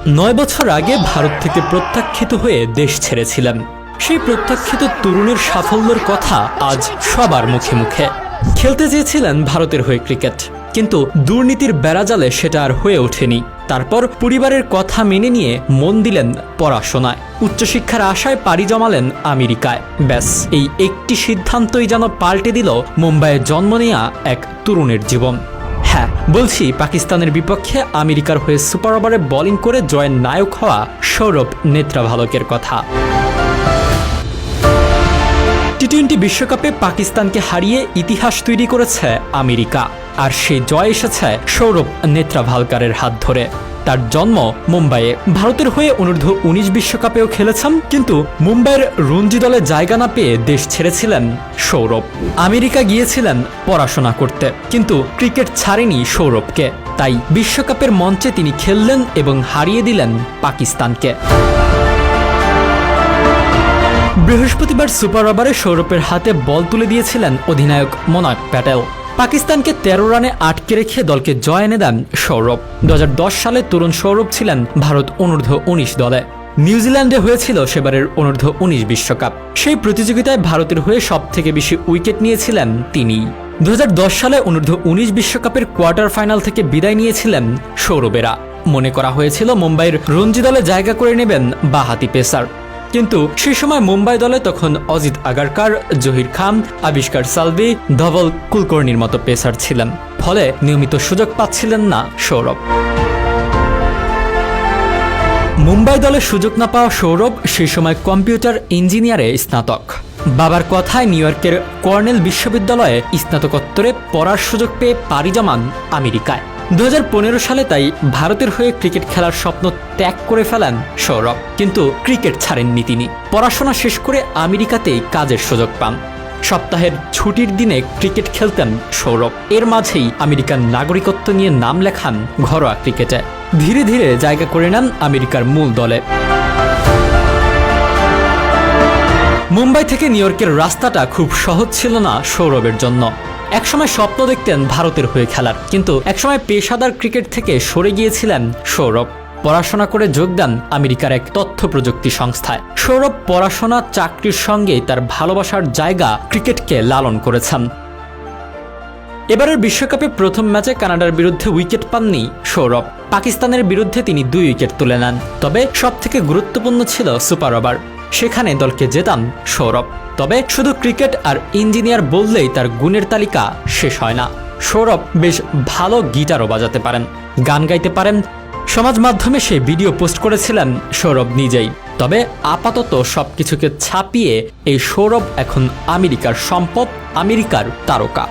9 বছর আগে ভারত থেকে প্রত্যাখ্যিত হয়ে দেশ ছেড়েছিলেন। সেই প্রত্যাখ্যিত তরুণের সাফল্যের কথা আজ সবার মুখে মুখে। খেলতে চেয়েছিলেন ভারতের হয়ে ক্রিকেট, কিন্তু দুর্নীতির বেড়াজালে সেটা আর হয়ে ওঠেনি। তারপর পরিবারের কথা মেনে নিয়ে মন দিলেন পড়াশোনায়। উচ্চশিক্ষার আশায় পাড়ি জমালেন আমেরিকায়। ব্যাস, এই একটি সিদ্ধান্তই যেন পাল্টে দিল মুম্বাইয়ে জন্ম নেয়া এক তরুণের জীবন। হ্যাঁ, বলছি পাকিস্তানের বিপক্ষে আমেরিকার হয়ে সুপার ওভারে বোলিং করে জয়ের নায়ক হওয়া সৌরভ নেত্রাভালকের কথা। টি-20 বিশ্বকাপে পাকিস্তানকে হারিয়ে ইতিহাস তৈরি করেছে আমেরিকা, আর সেই জয় এসেছে সৌরভ নেত্রাভালকারের হাত ধরে। তার জন্ম মুম্বাইয়ে। ভারতের হয়ে অনূর্ধ্ব-19 বিশ্বকাপেও খেলেছেন, কিন্তু মুম্বাইয়ের রঞ্জি দলে জায়গা না পেয়ে দেশ ছেড়েছিলেন সৌরভ। আমেরিকা গিয়েছিলেন পড়াশোনা করতে, কিন্তু ক্রিকেট ছাড়েনি সৌরভকে। তাই বিশ্বকাপের মঞ্চে তিনি খেললেন এবং হারিয়ে দিলেন পাকিস্তানকে। বৃহস্পতিবার সুপার ওভারে সৌরভের হাতে বল তুলে দিয়েছিলেন অধিনায়ক মোনাক প্যাটেল। পাকিস্তানকে 13 রানে আটকে রেখে দলকে জয় এনে দেন সৌরভ। 2010 সালে তরুণ সৌরভ ছিলেন ভারত অনূর্ধ্ব-19 দলে। নিউজিল্যান্ডে হয়েছিল সেবারের অনূর্ধ্ব-19 বিশ্বকাপ। সেই প্রতিযোগিতায় ভারতের হয়ে সবথেকে বেশি উইকেট নিয়েছিলেন তিনি। 2010 সালে অনূর্ধ্ব-19 বিশ্বকাপের কোয়ার্টার ফাইনাল থেকে বিদায় নিয়েছিলেন সৌরভেরা। মনে করা হয়েছিল মুম্বাইয়ের রঞ্জি দলে জায়গা করে নেবেন বাঁহাতি পেসার, কিন্তু সেই সময় মুম্বাই দলে তখন অজিত আগারকার, জহির খান, আবিষ্কার সালভি, ধবল কুলকর্ণির মতো পেসার ছিলেন। ফলে নিয়মিত সুযোগ পাচ্ছিলেন না সৌরভ। মুম্বাই দলে সুযোগ না পাওয়া সৌরভ সেই সময় কম্পিউটার ইঞ্জিনিয়ারে স্নাতক। বাবার কথায় নিউ ইয়র্কের কর্নেল বিশ্ববিদ্যালয়ে স্নাতকোত্তরে পড়ার সুযোগ পেয়ে পাড়ি জমান আমেরিকায়। 2015 সালে তাই ভারতের হয়ে ক্রিকেট খেলার স্বপ্ন ত্যাগ করে ফেলেন সৌরভ, কিন্তু ক্রিকেট ছাড়েননি তিনি। পড়াশোনা শেষ করে আমেরিকাতেই কাজের সুযোগ পান। সপ্তাহের ছুটির দিনে ক্রিকেট খেলতেন সৌরভ। এর মাঝেই আমেরিকার নাগরিকত্ব নিয়ে নাম লেখান ঘরোয়া ক্রিকেটে। ধীরে ধীরে জায়গা করে নেন আমেরিকার মূল দলে। মুম্বাই থেকে নিউ ইয়র্কের রাস্তাটা খুব সহজ ছিল না সৌরভের জন্য। একসময় স্বপ্ন দেখতেন ভারতের হয়ে খেলার, কিন্তু একসময় পেশাদার ক্রিকেট থেকে সরে গিয়েছিলেন সৌরভ। পড়াশোনা করে যোগ দেন আমেরিকার এক তথ্য প্রযুক্তি সংস্থায়। সৌরভ পড়াশোনা চাকরির সঙ্গেই তার ভালোবাসার জায়গা ক্রিকেটকে লালন করেছেন। এবারের বিশ্বকাপে প্রথম ম্যাচে কানাডার বিরুদ্ধে উইকেট পাননি সৌরভ। পাকিস্তানের বিরুদ্ধে তিনি 2 উইকেট তুলে নেন। তবে সবথেকে গুরুত্বপূর্ণ ছিল সুপার ওভার। সেখানে দলকে জেতান সৌরভ। তবে শুধু ক্রিকেট আর ইঞ্জিনিয়ার বললেই তার গুণের তালিকা শেষ হয় না। সৌরভ বেশ ভালো গিটারও বাজাতে পারেন, গান গাইতে পারেন। সমাজ মাধ্যমে সে ভিডিও পোস্ট করেছিলেন সৌরভ নিজেই। তবে আপাতত সবকিছুকে ছাপিয়ে এই সৌরভ এখন আমেরিকার সম্পদ, আমেরিকার তারকা।